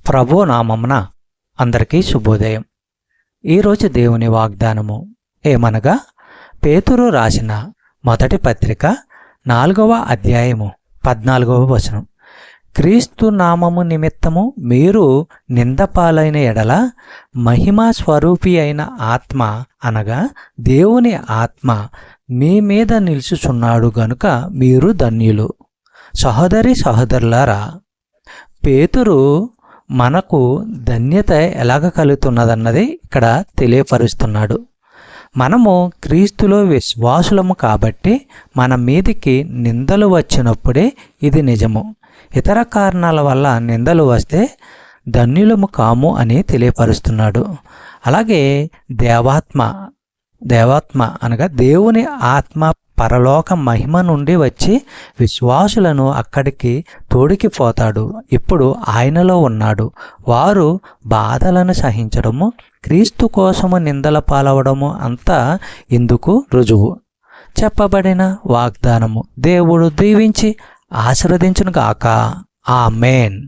ప్రభు నామమున అందరికీ శుభోదయం. ఈరోజు దేవుని వాగ్దానము ఏమనగా, పేతురు రాసిన మొదటి పత్రిక 4వ అధ్యాయము 14వ వచనం. క్రీస్తు నామము నిమిత్తము మీరు నిందపాలైన ఎడల మహిమా స్వరూపి అయిన ఆత్మ అనగా దేవుని ఆత్మ మీ మీద నిలుచుచున్నాడు గనుక మీరు ధన్యులు. సహోదరి సహోదరులారా, పేతురు మనకు ధన్యత ఎలాగ కలుగుతున్నదన్నది ఇక్కడ తెలియపరుస్తున్నాడు. మనము క్రీస్తులో విశ్వాసులము కాబట్టి మన మీదికి నిందలు వచ్చినప్పుడే ఇది నిజము. ఇతర కారణాల వల్ల నిందలు వస్తే ధన్యులము కాము అని తెలియపరుస్తున్నాడు. అలాగే దేవాత్మ అనగా దేవుని ఆత్మ పరలోక మహిమ నుండి వచ్చి విశ్వాసులను అక్కడికి తోడికిపోతాడు. ఇప్పుడు ఆయనలో ఉన్నాడు. వారు బాధలను సహించడము, క్రీస్తు కోసము నిందల పాలవడము అంతా ఇందుకు రుజువు. చెప్పబడిన వాగ్దానము దేవుడు దీవించి ఆశీర్వదించునుగాక. ఆమేన్.